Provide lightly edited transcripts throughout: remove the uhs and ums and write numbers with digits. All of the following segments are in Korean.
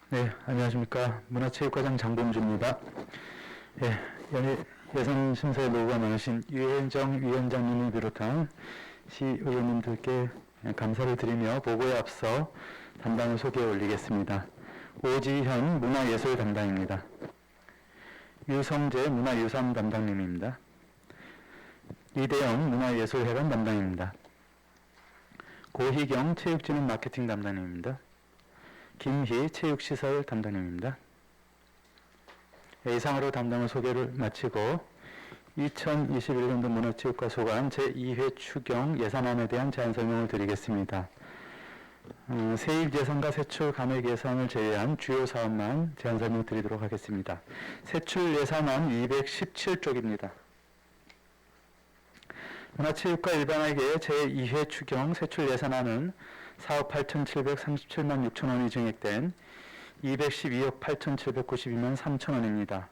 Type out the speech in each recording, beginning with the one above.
네, 안녕하십니까. 문화체육과장 장범주입니다. 예, 예산 심사에 노고가 많으신 유현정 위원장님을 비롯한 시의원님들께 감사를 드리며 보고에 앞서 담당을 소개해 올리겠습니다. 오지현 문화예술 담당입니다. 유성재 문화유산 담당님입니다. 이대영 문화예술회관 담당입니다. 고희경 체육진흥 마케팅 담당님입니다. 김희 체육시설 담당님입니다. 이상으로 담당을 소개를 마치고 2021년도 문화체육과 소관 제2회 추경 예산안에 대한 제안 설명을 드리겠습니다. 세입 예산과 세출 감액 예산을 제외한 주요 사업만 제안 설명 드리도록 하겠습니다. 세출 예산안 217쪽입니다. 문화체육과 일반에게 제2회 추경 세출 예산안은 4억 8,737만 6천 원이 증액된 212억 8,792만 3천 원입니다.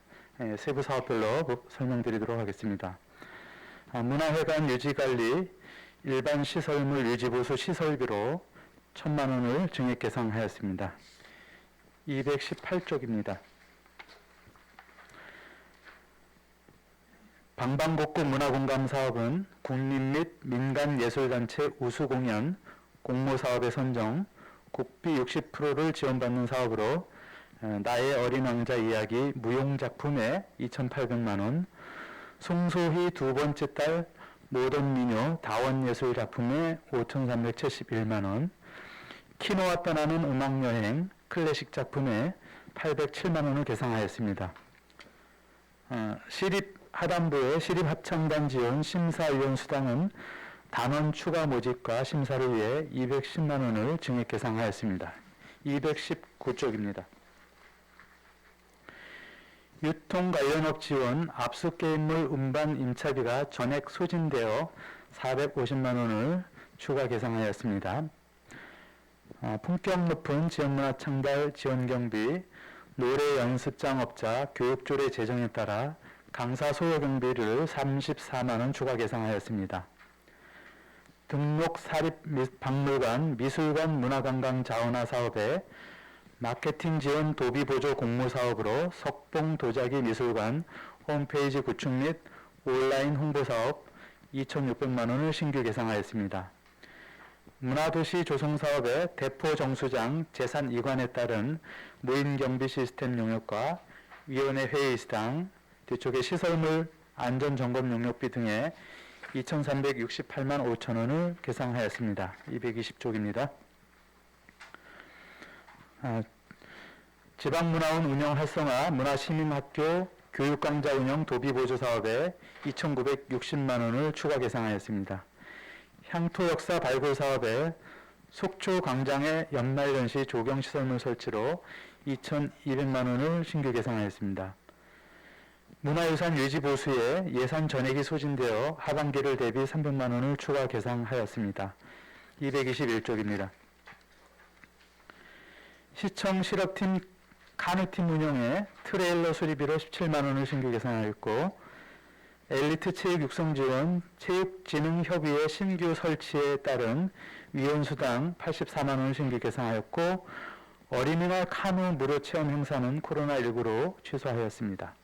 세부 사업별로 설명드리도록 하겠습니다. 문화회관 유지관리, 일반 시설물 유지보수 시설비로 1,000만 원을 증액 계상하였습니다. 218쪽입니다. 방방곡곡 문화공감 사업은 국립 및 민간예술단체 우수공연, 공모사업의 선정, 국비 60%를 지원받는 사업으로 나의 어린 왕자 이야기 무용작품에 2,800만 원, 송소희 두 번째 딸 모던 미녀 다원예술 작품에 5,371만 원, 키노와 떠나는 음악여행 클래식 작품에 807만 원을 계상하였습니다. 시립하단부의 시립합창단 지원 심사위원 수당은 단원 추가 모집과 심사를 위해 210만 원을 증액 계상하였습니다. 219쪽입니다. 유통 관련업 지원 압수게임물 운반 임차비가 전액 소진되어 450만 원을 추가 계상하였습니다. 품격 높은 지역문화 창달 지원경비, 노래 연습장업자 교육조례 제정에 따라 강사 소요 경비를 34만 원 추가 계상하였습니다. 등록 사립박물관, 미술관 문화관광 자원화 사업에 마케팅 지원 도비 보조 공모 사업으로 석봉 도자기 미술관 홈페이지 구축 및 온라인 홍보 사업 2,600만 원을 신규 계상하였습니다. 문화도시 조성 사업에 대포 정수장 재산 이관에 따른 무인 경비 시스템 용역과 위원회 회의 수당, 뒤쪽에 시설물 안전 점검 용역비 등에 2,368만 5천 원을 계상하였습니다. 220쪽입니다. 지방문화원 운영 활성화 문화시민학교 교육강좌 운영 도비보조 사업에 2,960만 원을 추가 계상하였습니다. 향토역사 발굴 사업에 속초 광장의 연말연시 조경시설물 설치로 2,200만 원을 신규 계상하였습니다. 문화유산 유지보수에 예산 전액이 소진되어 하반기를 대비 300만 원을 추가 계상하였습니다. 221쪽입니다. 시청 실업팀 카누팀 운영에 트레일러 수리비로 17만 원을 신규 계상하였고, 엘리트 체육 육성 지원 체육진흥협의회 신규 설치에 따른 위원수당 84만 원을 신규 계상하였고, 어린이날 카누 무료 체험 행사는 코로나19로 취소하였습니다.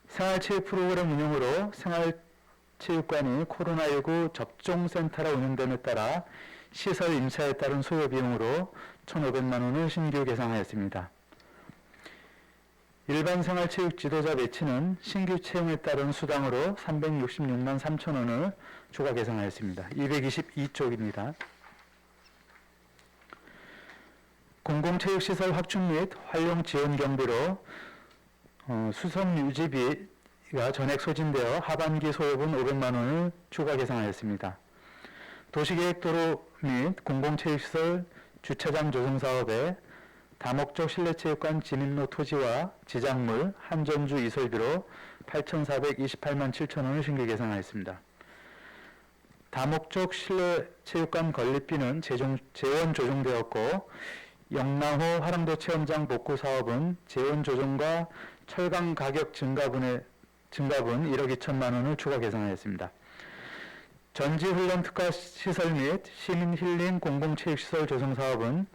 생활체육 프로그램 운영으로 생활체육관이 코로나19 접종센터로 운영됨에 따라 시설 임차에 따른 소요 비용으로 1,500만 원을 신규 계상하였습니다. 일반 생활체육 지도자 배치는 신규 채용에 따른 수당으로 366만 3천 원을 추가 계상하였습니다. 222쪽입니다. 공공체육시설 확충 및 활용 지원 경비로 수선 유지비가 전액 소진되어 하반기 소요분 500만 원을 추가 계상하였습니다. 도시계획도로 및 공공체육시설 주차장 조성 사업에 다목적 실내체육관 진입로 토지와 지작물, 한전주 이설비로 8,428만 7천 원을 신규 계상하였습니다. 다목적 실내체육관 건립비는 재원 조정되었고, 영랑호 화랑도 체험장 복구 사업은 재원 조정과 철강 가격 증가분 1억 2천만 원을 추가 계상하였습니다. 전지훈련 특화시설 및 시민힐링 공공체육시설 조성 사업은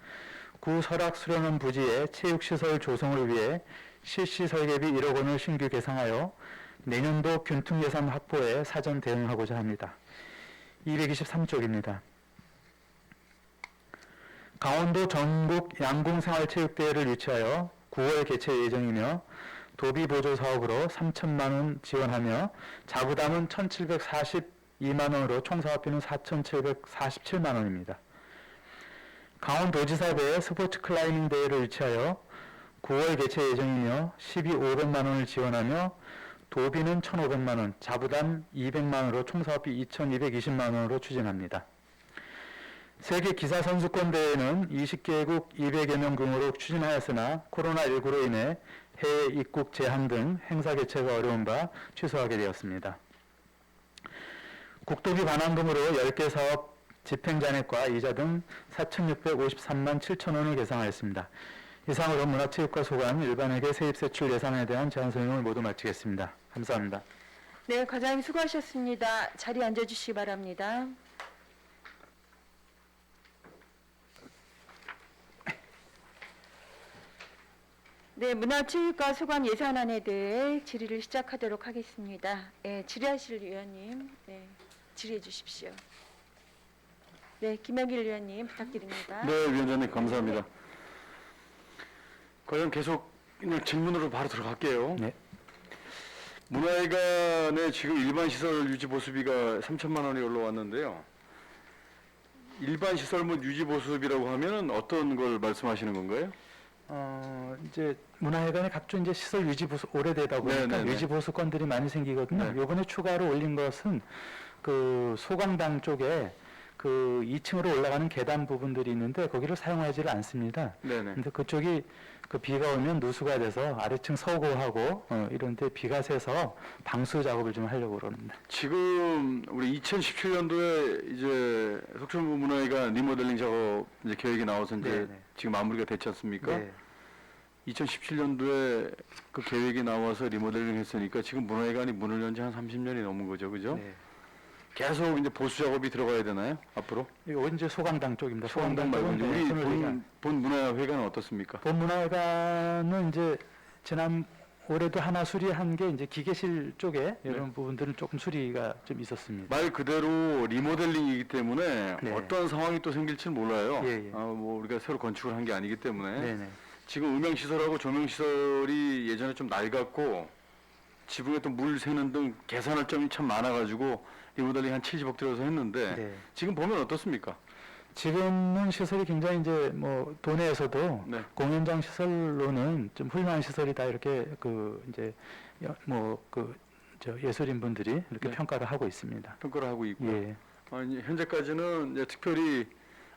구 설악 수련원 부지의 체육시설 조성을 위해 실시 설계비 1억 원을 신규 계상하여 내년도 균등 예산 확보에 사전 대응하고자 합니다. 223쪽입니다. 강원도 전국 양궁생활체육대회를 유치하여 9월 개최 예정이며 도비 보조 사업으로 3천만 원 지원하며 자부담은 1,742만 원으로 총 사업비는 4,747만 원입니다. 강원도지사배 스포츠 클라이밍 대회를 유치하여 9월 개최 예정이며 12,500만 원을 지원하며 도비는 1,500만 원, 자부담 200만 원으로 총 사업비 2,220만 원으로 추진합니다. 세계 기사 선수권 대회는 20개국 200여 명 등으로 추진하였으나 코로나19로 인해 해외 입국 제한 등 행사 개최가 어려운 바 취소하게 되었습니다. 국도비 반환금으로 10개 사업 집행잔액과 이자 등 4,653만 7천 원을 계상하였습니다. 이상으로 문화체육과 소관, 일반회계 세입세출 예산에 대한 제안 설명을 모두 마치겠습니다. 감사합니다. 네, 과장님 수고하셨습니다. 자리에 앉아주시기 바랍니다. 네, 문화체육과 소관 예산안에 대해 질의를 시작하도록 하겠습니다. 네, 질의하실 위원님, 네, 질의해 주십시오. 네, 김영길 위원님 부탁드립니다. 네, 위원장님 감사합니다. 그럼 계속 그냥 질문으로 바로 들어갈게요. 네. 문화회관의 지금 일반 시설 유지 보수비가 3천만 원이 올라왔는데요. 일반 시설 뭐 유지 보수비라고 하면은 어떤 걸 말씀하시는 건가요? 이제 문화회관의 각종 이제 시설 유지 보수 오래되다 보니까 네네네. 유지 보수 건들이 많이 생기거든요. 네. 이번에 추가로 올린 것은 그 소강당 쪽에 그 2층으로 올라가는 계단 부분들이 있는데 거기를 사용하지를 않습니다. 네네. 근데 그쪽이 그 비가 오면 누수가 돼서 아래층 서고하고 이런데 비가 새서 방수 작업을 좀 하려고 그러는데. 지금 우리 2017년도에 이제 속천부 문화회관 리모델링 작업 이제 계획이 나와서 이제 네네. 지금 마무리가 됐지 않습니까? 네. 2017년도에 그 계획이 나와서 리모델링 했으니까 지금 문화회관이 문을 연 지 한 30년이 넘은 거죠, 그죠? 네. 계속 이제 보수 작업이 들어가야 되나요? 앞으로? 이거 이제 소강당 쪽입니다. 소강당 말고 이제 쪽은 우리 손을 대게 본 문화회관은 어떻습니까? 본문화회관은 이제 지난 올해도 하나 수리한 게 이제 기계실 쪽에 이런 네. 부분들은 조금 수리가 좀 있었습니다. 말 그대로 리모델링이기 때문에 네. 어떤 상황이 또 생길지는 몰라요. 예, 예. 뭐 우리가 새로 건축을 한 게 아니기 때문에 네네. 지금 음향 시설하고 조명 시설이 예전에 좀 낡았고 지붕에 또 물 새는 등 개선할 점이 참 많아가지고 리모델링 한 70억 들여서 했는데 네. 지금 보면 어떻습니까? 지금은 시설이 굉장히 이제 뭐 도내에서도 네. 공연장 시설로는 좀 훌륭한 시설이다 이렇게 그 이제 뭐 그 저 예술인 분들이 이렇게 네. 평가를 하고 있습니다. 평가를 하고 있고요. 예. 아니, 현재까지는 이제 특별히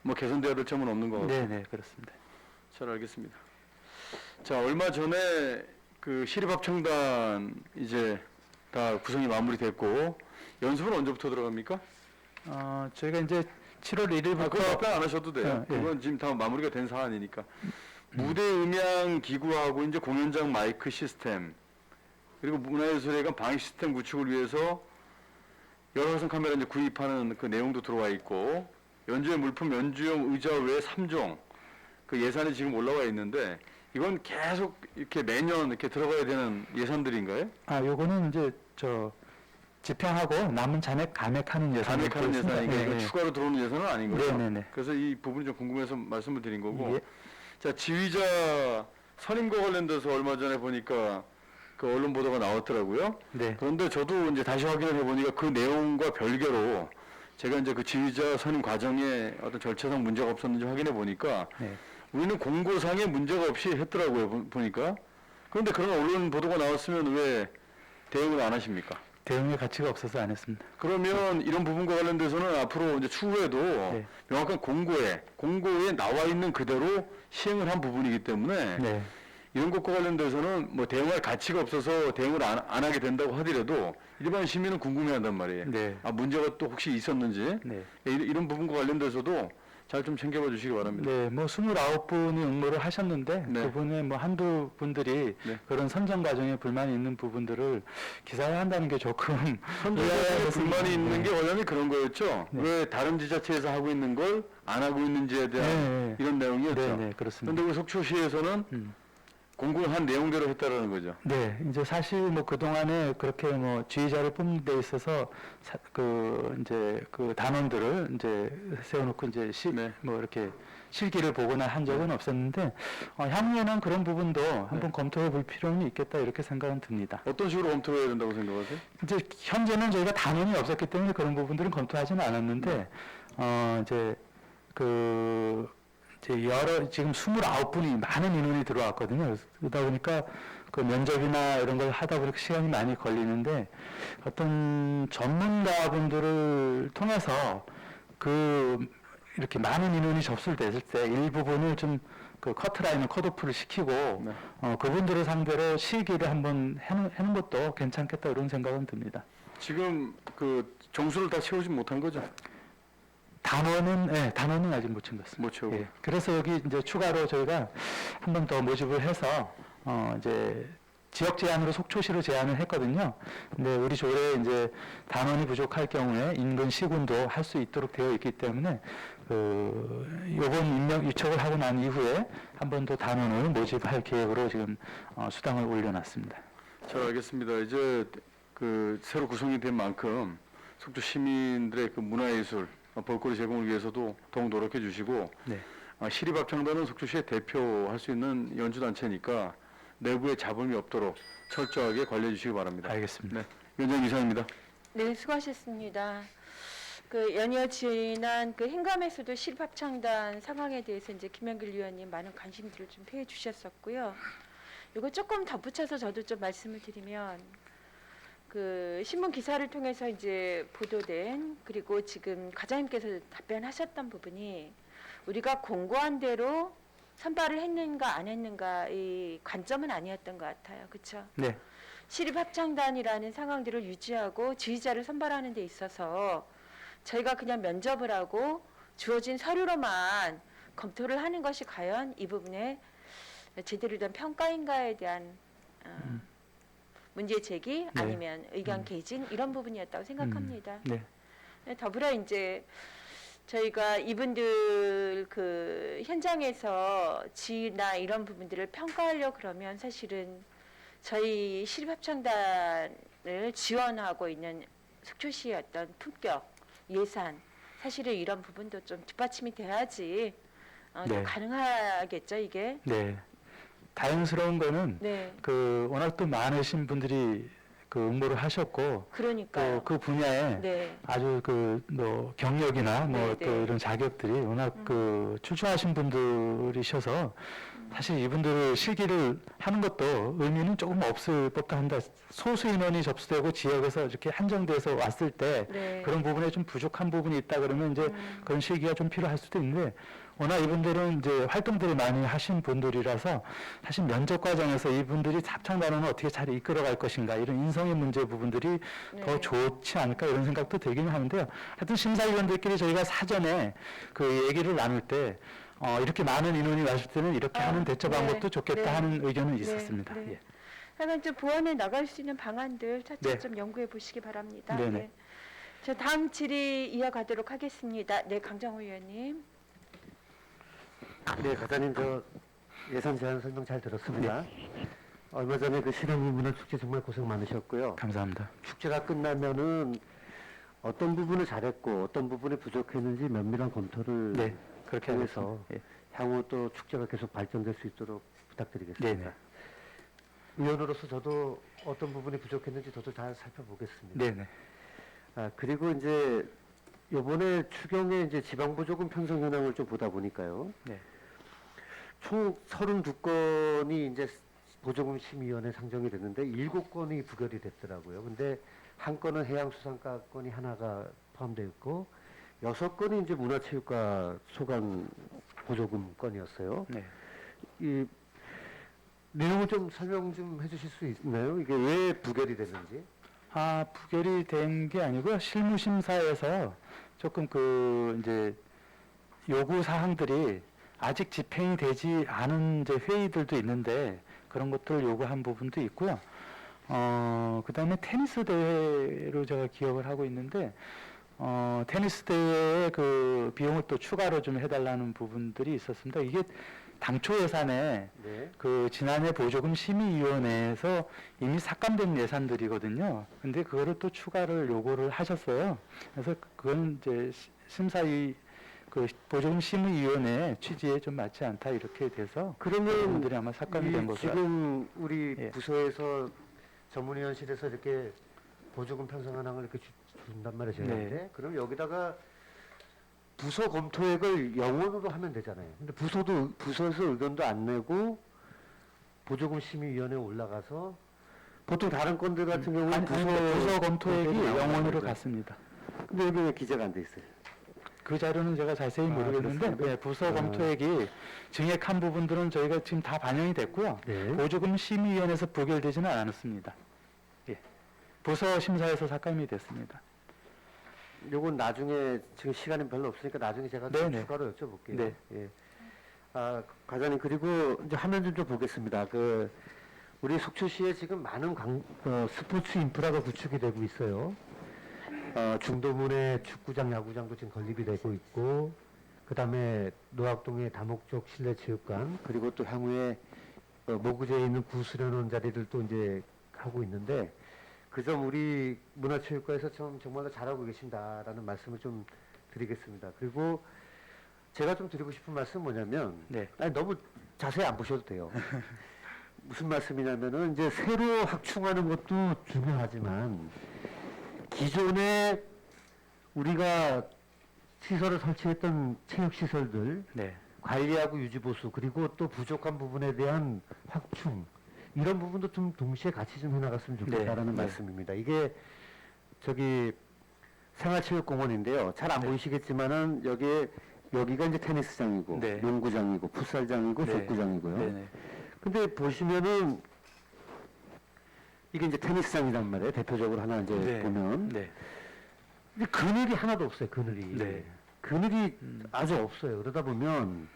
뭐 개선돼야 될 점은 없는 것 같고. 네네 그렇습니다. 잘 알겠습니다. 자, 얼마 전에 그 시립합창단 이제 다 구성이 마무리됐고 연습은 언제부터 들어갑니까? 저희가 이제 7월 1일부터 그건 답변 안 하셔도 돼요. 예. 그건 지금 다 마무리가 된 사안이니까. 무대 음향 기구하고 이제 공연장 마이크 시스템 그리고 문화예술회관 방역 시스템 구축을 위해서 여러 화성 카메라 이제 구입하는 그 내용도 들어와 있고 연주회 물품 연주용 의자 외 3종 그 예산이 지금 올라와 있는데 이건 계속 이렇게 매년 이렇게 들어가야 되는 예산들인가요? 요거는 이제 저 집행하고 남은 잔액 감액하는 예산을 감액하는 보였습니다. 예산이니까 예, 이거 예. 추가로 들어오는 예산은 아닌 거죠? 네네네. 그래서 이 부분이 좀 궁금해서 말씀을 드린 거고 예. 자, 지휘자 선임과 관련돼서 얼마 전에 보니까 그 언론 보도가 나왔더라고요. 네. 그런데 저도 이제 다시 확인을 해보니까 그 내용과 별개로 제가 이제 그 지휘자 선임 과정에 어떤 절차상 문제가 없었는지 확인해 보니까 네. 우리는 공고상에 문제가 없이 했더라고요. 보니까. 그런데 그런 언론 보도가 나왔으면 왜 대응을 안 하십니까? 대응의 가치가 없어서 안 했습니다. 그러면 이런 부분과 관련돼서는 앞으로 이제 추후에도 네. 명확한 공고에 나와 있는 그대로 시행을 한 부분이기 때문에 네. 이런 것과 관련돼서는 뭐 대응할 가치가 없어서 대응을 안 하게 된다고 하더라도 일반 시민은 궁금해한단 말이에요. 네. 문제가 또 혹시 있었는지 네. 이런 부분과 관련돼서도 잘 좀 챙겨봐 주시기 바랍니다. 네, 뭐 29분이 응모를 하셨는데 네. 그분의 뭐 한두 분들이 네. 그런 선정 과정에 불만이 있는 부분들을 기사화한다는 게 조금 선정에 불만이 있는 게 원래는 그런 거였죠. 네. 왜 다른 지자체에서 하고 있는 걸 안 하고 있는지에 대한 네. 이런 내용이었죠. 네, 네, 그렇습니다. 그런데 우리 속초시에서는 공고를 한 내용대로 했다라는 거죠. 네, 이제 사실 뭐 그동안에 그렇게 뭐 지휘자를 뽑는 데 있어서 이제 그 단원들을 이제 세워놓고 이제 네. 뭐 이렇게 실기를 보거나 한 적은 없었는데 향후에는 그런 부분도 한번 검토해 볼 필요는 있겠다 이렇게 생각은 듭니다. 어떤 식으로 검토해야 된다고 생각하세요? 이제 현재는 저희가 단원이 없었기 때문에 그런 부분들은 검토하지는 않았는데 이제 이제 지금 29분이 많은 인원이 들어왔거든요. 그러다 보니까 그 면접이나 이런 걸 하다 보니까 시간이 많이 걸리는데 어떤 전문가분들을 통해서 이렇게 많은 인원이 접수됐을 때 일부분을 좀 그 커트라인을 컷오프를 시키고 네. 그분들을 상대로 실기를 한번 해놓은 것도 괜찮겠다 이런 생각은 듭니다. 지금 그 정수를 다 채우지 못한 거죠? 단원은 아직 못 챙겼습니다. 못 채우고. 예. 그래서 여기 이제 추가로 저희가 한 번 더 모집을 해서 이제 지역 제한으로 속초시로 제한을 했거든요. 근데 우리 조례에 이제 단원이 부족할 경우에 인근 시군도 할 수 있도록 되어 있기 때문에 요번 임명 유촉을 하고 난 이후에 한 번 더 단원을 모집할 계획으로 지금 수당을 올려놨습니다. 자, 알겠습니다. 이제 그 새로 구성이 된 만큼 속초 시민들의 그 문화예술 볼거리 제공을 위해서도 더욱 노력해 주시고 네. 시립합창단은 속초시의 대표할 수 있는 연주단체니까 내부에 잡음이 없도록 철저하게 관리해 주시기 바랍니다. 알겠습니다. 네, 위원장 이상입니다. 네, 수고하셨습니다. 그 연이어 지난 그 행감에서도 실합창단 상황에 대해서 이제 김영길 위원님 많은 관심들을 좀 표해 주셨었고요. 이거 조금 덧붙여서 저도 좀 말씀을 드리면 그 신문 기사를 통해서 이제 보도된 그리고 지금 과장님께서 답변하셨던 부분이 우리가 공고한 대로 선발을 했는가 안 했는가 이 관점은 아니었던 것 같아요. 그렇죠? 네. 시립합창단이라는 상황들을 유지하고 지휘자를 선발하는 데 있어서 저희가 그냥 면접을 하고 주어진 서류로만 검토를 하는 것이 과연 이 부분에 제대로 된 평가인가에 대한 문제 제기 네. 아니면 의견 개진 이런 부분이었다고 생각합니다. 네. 더불어 이제 저희가 이분들 그 현장에서 지휘나 이런 부분들을 평가하려 그러면 사실은 저희 시립합창단을 지원하고 있는 속초시의 어떤 품격, 예산 사실은 이런 부분도 좀 뒷받침이 돼야지 네. 더 가능하겠죠 이게. 네. 다행스러운 거는 네, 워낙 또 많으신 분들이 응모를 하셨고 그러니까요. 또 그 분야에 네, 아주 뭐 경력이나 네, 또 네. 이런 자격들이 워낙 출중하신 분들이셔서 사실 이분들을 실기를 하는 것도 의미는 조금 없을 법도 한다. 소수 인원이 접수되고 지역에서 이렇게 한정돼서 왔을 때 네. 그런 부분에 좀 부족한 부분이 있다 그러면 이제 그런 실기가 좀 필요할 수도 있는데 워낙 이분들은 이제 활동들을 많이 하신 분들이라서 사실 면접 과정에서 이분들이 합창단원을 어떻게 잘 이끌어갈 것인가 이런 인성의 문제 부분들이 네. 더 좋지 않을까 이런 생각도 들기는 하는데요. 하여튼 심사위원들끼리 저희가 사전에 그 얘기를 나눌 때 이렇게 많은 인원이 왔을 때는 이렇게 하는 대처 네, 방법도 좋겠다 네. 하는 의견은 네, 있었습니다. 네. 예. 하여간 좀 보완해 나갈 수 있는 방안들 차차 네. 좀 연구해 보시기 바랍니다. 네네. 네. 저 다음 질의 이어가도록 하겠습니다. 네, 강정호 의원님. 네, 과장님 저 예산 제안 설명 잘 들었습니다. 얼마 전에 그 실험문화 축제 정말 고생 많으셨고요. 감사합니다. 축제가 끝나면은 어떤 부분을 잘했고 어떤 부분이 부족했는지 면밀한 검토를 네, 그렇게 통해서 하겠습니다. 예. 향후 또 축제가 계속 발전될 수 있도록 부탁드리겠습니다. 네네. 위원으로서 저도 어떤 부분이 부족했는지 저도 잘 살펴보겠습니다. 네네. 그리고 이제 요번에 추경의 이제 지방보조금 편성 현황을 좀 보다 보니까요. 네. 총 32건이 이제 보조금 심의위원회 상정이 됐는데 7건이 부결이 됐더라고요. 근데 한 건은 해양수산과 건이 하나가 포함되어 있고 6건이 이제 문화체육과 소관 보조금 건이었어요. 네. 이 내용을 좀 설명 좀 해주실 수 있나요? 이게 왜 부결이 됐는지? 부결이 된 게 아니고요. 실무심사에서 조금 이제 요구 사항들이 아직 집행이 되지 않은 이제 회의들도 있는데 그런 것들을 요구한 부분도 있고요. 그다음에 테니스 대회로 제가 기억을 하고 있는데 테니스 대회에 그 비용을 또 추가로 좀 해달라는 부분들이 있었습니다. 이게 당초 예산에 네. 그 지난해 보조금 심의위원회에서 이미 삭감된 예산들이거든요. 근데 그거를 또 추가를 요구를 하셨어요. 그래서 그건 이제 심사위 그 보조금 심의위원회 취지에 좀 맞지 않다 이렇게 돼서 그러면 부분들이 아마 삭감이 된 것으로 지금 우리 예. 부서에서 전문위원실에서 이렇게 보조금 편성 한항을 이렇게 준단 말이죠. 네. 그럼 여기다가 부서 검토액을 영원으로 하면 되잖아요. 근데 부서에서 의견도 안 내고 보조금 심의위원회에 올라가서 보통 다른 건들 같은 경우는 아니, 부서 검토액이 검토액이 영원으로 나오잖아요. 갔습니다. 근데 여기 왜 기재가 안 돼 있어요? 그 자료는 제가 자세히 모르겠는데 그렇습니까? 예, 부서 검토액이 증액한 부분들은 저희가 지금 다 반영이 됐고요. 네. 보조금 심의위원회에서 부결되지는 않았습니다. 예. 부서 심사에서 삭감이 됐습니다. 요건 나중에 지금 시간이 별로 없으니까 나중에 제가 좀 네네. 추가로 여쭤볼게요. 네. 예. 과장님 그리고 이제 화면 좀 보겠습니다. 그 우리 속초시에 지금 많은 스포츠 인프라가 구축이 되고 있어요. 중도문에 축구장, 야구장도 지금 건립이 되고 있고, 그 다음에 노학동의 다목적 실내체육관, 그리고 또 향후에 모구제에 있는 구수련원 자리들도 이제 하고 있는데, 그 점 우리 문화체육과에서 정말로 잘하고 계신다라는 말씀을 좀 드리겠습니다. 그리고 제가 좀 드리고 싶은 말씀은 뭐냐면, 네. 아니, 너무 자세히 안 보셔도 돼요. 무슨 말씀이냐면은 이제 새로 확충하는 것도 중요하지만 기존에 우리가 시설을 설치했던 체육 시설들 네. 관리하고 유지 보수 그리고 또 부족한 부분에 대한 확충 이런 부분도 좀 동시에 같이 좀 해나갔으면 좋겠다라는 네. 말씀입니다. 이게 저기 생활체육공원인데요. 잘 안 네. 보이시겠지만은 여기가 이제 테니스장이고 네. 농구장이고 풋살장이고 네. 족구장이고요. 네네. 근데 보시면은 이게 이제 테니스장이란 말이에요. 대표적으로 하나 이제 네. 보면. 네. 근데 그늘이 하나도 없어요. 그늘이. 네. 그늘이 아주 없어요. 그러다 보면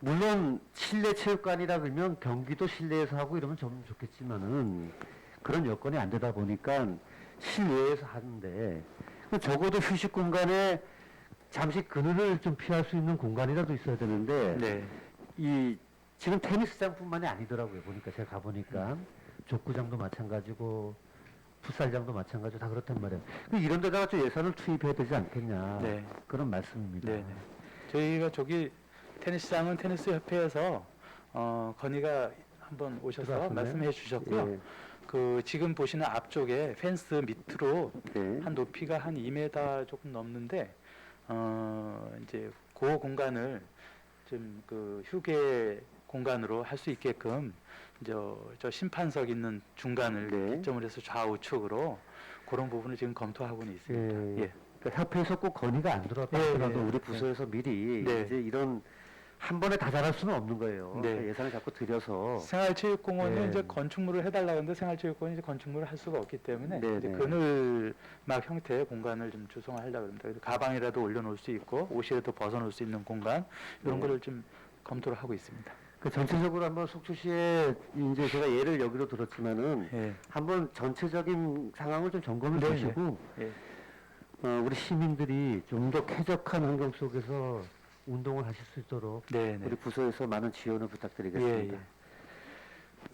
물론 실내 체육관이라 그러면 경기도 실내에서 하고 이러면 좀 좋겠지만은 그런 여건이 안 되다 보니까 실외에서 하는데 적어도 휴식 공간에 잠시 그늘을 좀 피할 수 있는 공간이라도 있어야 되는데 네. 이 지금 테니스장뿐만이 아니더라고요. 보니까 제가 가보니까 족구장도 마찬가지고 풋살장도 마찬가지고 다 그렇단 말이에요. 이런 데다가 좀 예산을 투입해야 되지 않겠냐 네. 그런 말씀입니다. 네네. 저희가 저기 테니스장은 테니스 협회에서 건의가 한번 오셔서 들어왔었나요? 말씀해 주셨고요. 예. 그 지금 보시는 앞쪽에 펜스 밑으로 네. 한 높이가 한 2m 조금 넘는데 이제 그 공간을 좀 그 휴게 공간으로 할 수 있게끔 저 심판석 있는 중간을 네. 기점으로 해서 좌우측으로 그런 부분을 지금 검토하고는 있습니다. 예. 예. 그러니까 협회에서 꼭 건의가 안 들어왔다 예, 하더라도 예, 우리 예. 부서에서 미리 네. 이제 이런 한 번에 다 잘할 수는 없는 거예요. 네. 그러니까 예산을 자꾸 들여서 생활체육공원은 예. 이제 건축물을 해달라는데 생활체육공원이 이제 건축물을 할 수가 없기 때문에 네, 이제 네. 그늘막 형태의 공간을 좀 조성하려고 합니다. 그래서 가방이라도 올려놓을 수 있고 옷이라도 벗어놓을 수 있는 공간 이런 네. 거를 좀 검토를 하고 있습니다. 그 전체적으로 한번 속초시에 이제 제가 예를 여기로 들었지만은 예. 한번 전체적인 상황을 좀 점검해 네, 보시고 예. 우리 시민들이 좀 더 쾌적한 환경 속에서 운동을 하실 수 있도록 네, 네. 우리 부서에서 많은 지원을 부탁드리겠습니다. 예, 예.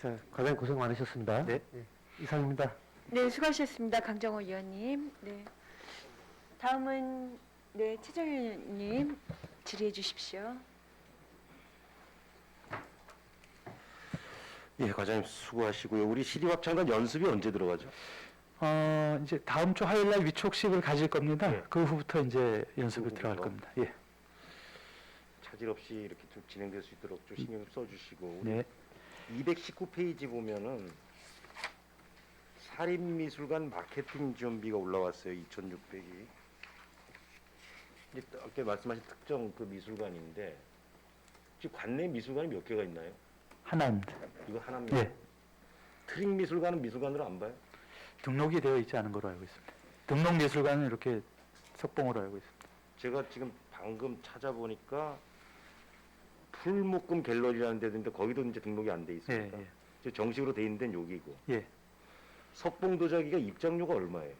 자, 과장님 고생 많으셨습니다. 네. 예, 이상입니다. 네, 수고하셨습니다. 강정호 의원님. 네. 다음은 네, 최정희 의원님 질의해 주십시오. 예, 과장님 수고하시고요. 우리 시립합창단 연습이 언제 들어가죠? 이제 다음 주 화요일 날 위촉식을 가질 겁니다. 예. 그 후부터 이제 연습을 그 들어갈 후부터? 겁니다. 예. 차질 없이 이렇게 좀 진행될 수 있도록 좀 신경 써주시고 우리 네. 219페이지 보면은 사립미술관 마케팅 지원비가 올라왔어요. 2,600이. 이제 아까 말씀하신 특정 그 미술관인데 지금 관내 미술관이 몇 개가 있나요? 하나입니다. 이거 하나입니다. 예. 트릭 미술관은 미술관으로 안 봐요? 등록이 되어 있지 않은 걸로 알고 있습니다. 등록 미술관은 이렇게 석봉으로 알고 있습니다. 제가 지금 방금 찾아보니까 풀묶음 갤러리라는 데인데 거기도 이제 등록이 안 돼 있습니다. 예, 예. 이제 정식으로 돼 있는 데는 여기고. 예. 석봉도자기가 입장료가 얼마예요?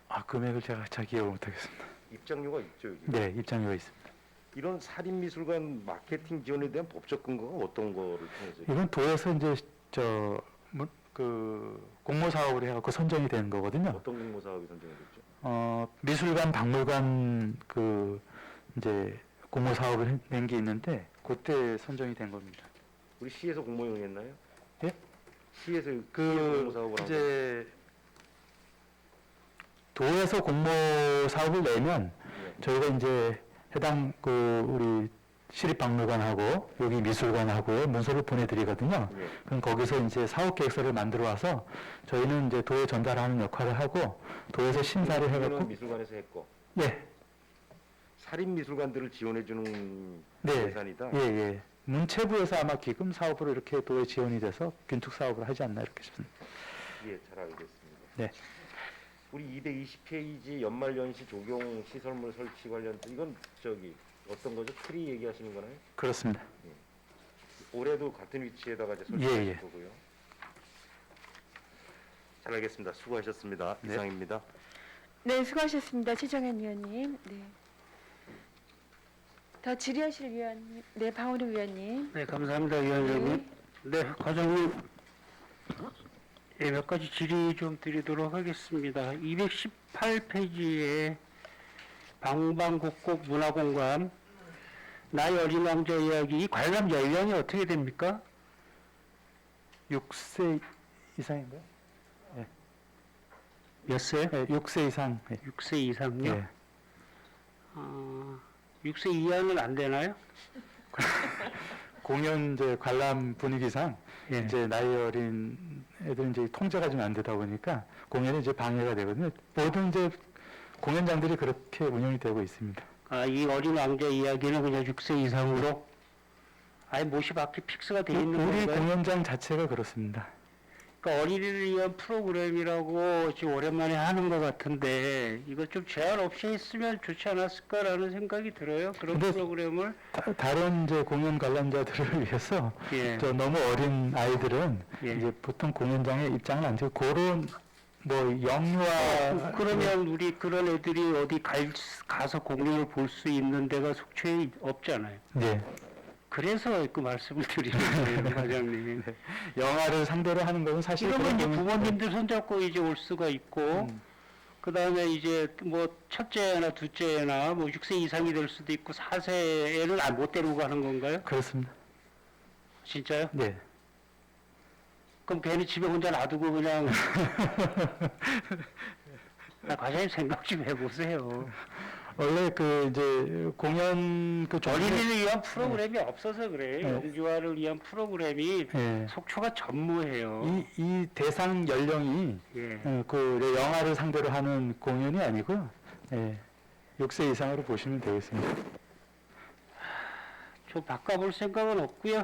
아, 금액을 제가 잘 기억을 못하겠습니다. 입장료가 있죠 여기. 네, 입장료가 있습니다. 이런 살인미술관 마케팅 지원에 대한 법적 근거가 어떤 거를 통해서? 이건 도에서 이제 공모 사업을 해갖고 선정이 되는 거거든요. 어떤 공모 사업이 선정이 됐죠? 미술관, 박물관 이제 공모 사업을 낸 게 있는데 그때 선정이 된 겁니다. 우리 시에서 공모용 했나요? 예? 시에서 공모 사업을 한 이제 도에서 공모 사업을 내면 네. 저희가 이제 해당 우리 시립박물관하고 여기 미술관하고의 문서를 보내드리거든요. 예. 그럼 거기서 이제 사업 계획서를 만들어 와서 저희는 이제 도에 전달하는 역할을 하고 도에서 심사를 이거는 해갖고 미술관에서 했고 예, 살인 미술관들을 지원해 주는 네, 예산이다. 예. 문체부에서 아마 기금 사업으로 이렇게 도에 지원이 돼서 균특 사업을 하지 않나 이렇게 싶습니다. 예, 잘 알겠습니다. 네. 우리 220페이지 연말연시 조경 시설물 설치 관련 이건 어떤 거죠? 트리 얘기하시는 거나요? 그렇습니다. 올해도 같은 위치에다가 이제 예, 설치할 예. 거고요. 잘 알겠습니다. 수고하셨습니다. 네. 이상입니다. 네, 수고하셨습니다. 최정현 위원님. 네. 더 질의하실 위원님. 네, 방우리 위원님. 네, 감사합니다, 위원장님. 네, 과장님. 네, 몇 가지 질의 좀 드리도록 하겠습니다. 218페이지에 방방곡곡 문화공간 나이 어린 왕자 이야기 이 관람 연령이 어떻게 됩니까? 6세 이상인가요? 몇 세? 네, 6세 이상. 예. 6세 이상요? 예. 6세 이하는 안 되나요? 공연 이제 관람 분위기상 예. 이제 나이 어린 애들 이제 통제가 좀 안 되다 보니까 공연이 이제 방해가 되거든요. 모든 이제 공연장들이 그렇게 운영이 되고 있습니다. 이 어린 왕자 이야기는 그냥 6세 이상으로 아예 못이 밖에 픽스가 돼 있는 우리 건가요? 공연장 자체가 그렇습니다. 그러니까 어린이를 위한 프로그램이라고 지금 오랜만에 하는 것 같은데 이거 좀 제한 없이 했으면 좋지 않았을까라는 생각이 들어요. 그런 근데 프로그램을 다른 이제 공연 관람자들을 위해서 예. 너무 어린 아이들은 예. 이제 보통 공연장에 입장을 안 되고 그런 뭐 영유아 그러면 우리 그런 애들이 어디 가서 공연을 볼 수 있는 데가 속초에 없잖아요. 네. 그래서 그 말씀을 드리는 거예요, 과장님. 영화를 상대로 하는 것은 사실 이러면 이제 그런 부모님들 손잡고 이제 올 수가 있고, 그 다음에 이제 뭐 첫째나 둘째나 뭐 6세 이상이 될 수도 있고 4세에는 못 데리고 가는 건가요? 그렇습니다. 진짜요? 네. 그럼 괜히 집에 혼자 놔두고 그냥 과장님 생각 좀 해보세요. 원래 이제 공연 어린이를 위한 프로그램이 없어서 그래요. 네. 영주화를 위한 프로그램이 예. 속초가 전무해요. 이 대상 연령이 예. 영화를 상대로 하는 공연이 아니고요. 예. 6세 이상으로 보시면 되겠습니다. 좀 바꿔볼 생각은 없고요.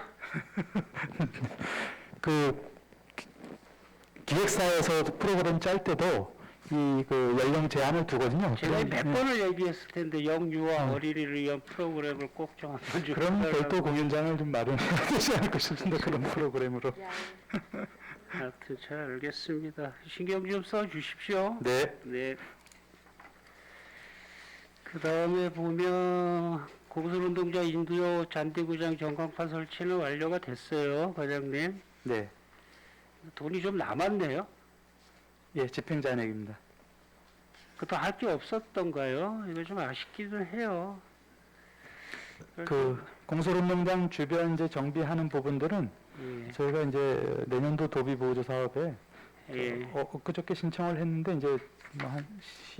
기획사에서 프로그램 짤 때도 연령 제한을 두거든요. 제가 몇 예. 번을 얘기했을 텐데 영유아 어린이를 위한 프로그램을 꼭 좀 한번 좀 그럼 해달라고. 별도 공연장을 좀 마련해야 되지 않을까 싶은데 그런 프로그램으로. 하여튼 잘 알겠습니다. 신경 좀 써주십시오. 네. 네. 그 다음에 보면 공설운동장 인도 잔디구장 전광판 설치는 완료가 됐어요, 과장님. 네. 돈이 좀 남았네요. 예, 집행잔액입니다. 그것도 할 게 없었던가요? 이거 좀 아쉽기는 해요. 공설운동장 주변 이제 정비하는 부분들은 예. 저희가 이제 내년도 도비보호조 사업에 예. 그저께 신청을 했는데 이제 뭐한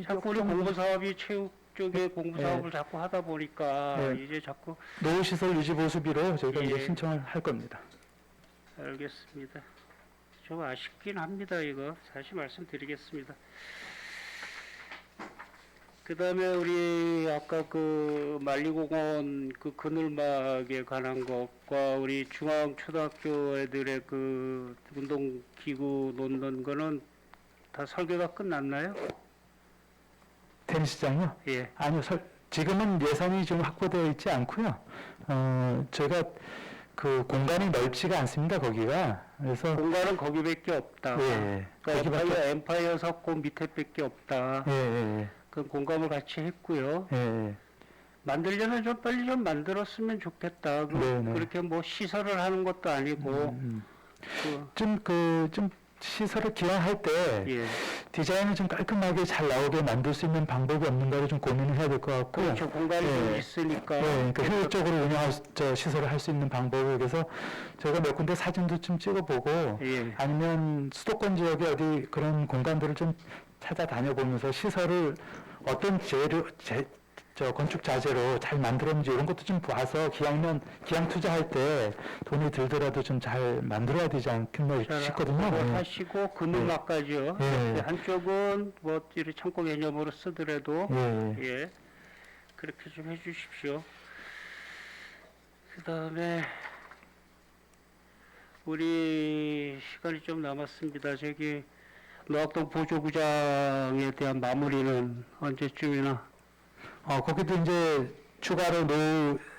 자꾸 우리 공부사업이 체육 쪽에 공부사업을 예. 자꾸 하다 보니까 예. 이제 자꾸 노후시설 유지보수비로 저희가 예. 이제 신청을 할 겁니다. 알겠습니다. 좀 아쉽긴 합니다. 이거 다시 말씀드리겠습니다. 그 다음에 우리 아까 만리공원 그늘막에 관한 것과 우리 중앙초등학교 애들의 운동기구 놓는 거는 다 설계가 끝났나요? 테니스장요? 예. 아니요, 지금은 예산이 좀 확보되어 있지 않고요. 저희가 그 공간이 넓지가 않습니다, 거기가. 그래서 공간은 거기밖에 없다. 예, 그러니까 거기밖에 엠파이어 석고 밑에밖에 없다. 예. 그 공감을 같이 했고요. 예. 만들려면 좀 빨리 좀 만들었으면 좋겠다. 네네. 그렇게 뭐 시설을 하는 것도 아니고 좀 시설을 기왕할 때 예. 디자인을 좀 깔끔하게 잘 나오게 만들 수 있는 방법이 없는가를 좀 고민을 해야 될 것 같고. 그렇죠. 공간이 좀 예. 있으니까. 그러니까 효율적으로 운영할 시설을 할 수 있는 방법을 그래서 제가 몇 군데 사진도 좀 찍어보고 예. 아니면 수도권 지역에 어디 그런 공간들을 좀 찾아다녀보면서 시설을 어떤 건축 자재로 잘 만들었는지 이런 것도 좀 봐서 기왕 투자할 때 돈이 들더라도 좀 잘 만들어야 되지 않겠나 싶거든요. 뭐 예. 하시고 근육막까지요. 예. 한쪽은 뭐 이렇게 창고 개념으로 쓰더라도 예. 예. 그렇게 좀 해주십시오. 그다음에 우리 시간이 좀 남았습니다. 저기 노학동 보조구장에 대한 마무리는 언제쯤이나? 거기도 이제 추가로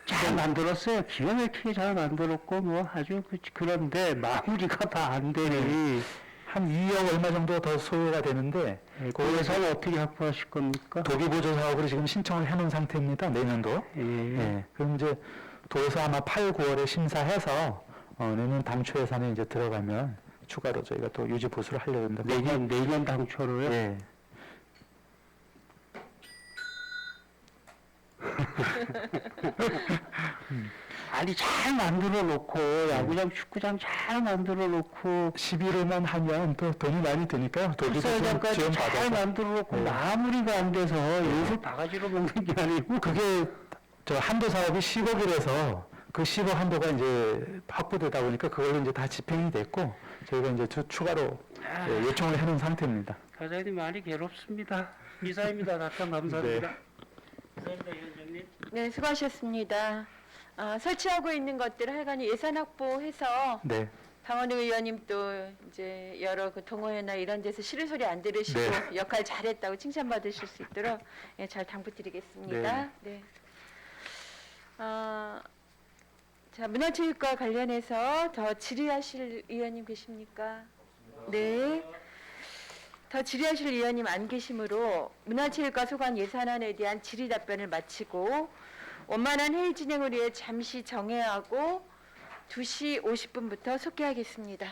잘 만들었어요. 기가 막히게 잘 만들었고 뭐 아주 그런데 마무리가 다 안 되니 한 2억 얼마 정도 더 소요가 되는데 그 예산을 어떻게 확보하실 겁니까? 도비 보조 사업으로 지금 신청을 해놓은 상태입니다. 내년도. 예. 예. 그럼 이제 도에서 아마 8, 9월에 심사해서 내년 당초 예산에 이제 들어가면 추가로 저희가 또 유지 보수를 하려고 합니다. 내년 당초로요? 예. 아니 잘 만들어 놓고 야구장 축구장 잘 만들어 놓고 11호만 하면 또 돈이 많이 드니까요. 도비도 좀 축사장까지 잘 지원받아서. 만들어 놓고 네. 마무리가 안 돼서 요술 바가지로 먹는 게 아니고 그게 저 한도 사업이 10억이라서 그 10억 한도가 이제 확보되다 보니까 그걸로 이제 다 집행이 됐고 저희가 이제 추가로 요청을 해놓은 상태입니다. 과장님 많이 괴롭습니다. 이사입니다. 답변 감사합니다. 감사합니다, 위원장님. 네, 수고하셨습니다. 설치하고 있는 것들 하여간에 예산 확보해서 네. 강원우 의원님 또 이제 여러 그 동호회나 이런 데서 싫은 소리 안 들으시고 네. 역할 잘했다고 칭찬받으실 수 있도록 잘 당부드리겠습니다. 네. 자, 문화체육과 관련해서 더 질의하실 의원님 계십니까? 네. 더 질의하실 의원님 안 계시므로 문화체육과 소관 예산안에 대한 질의 답변을 마치고 원만한 회의 진행을 위해 잠시 정회하고 2시 50분부터 속개하겠습니다.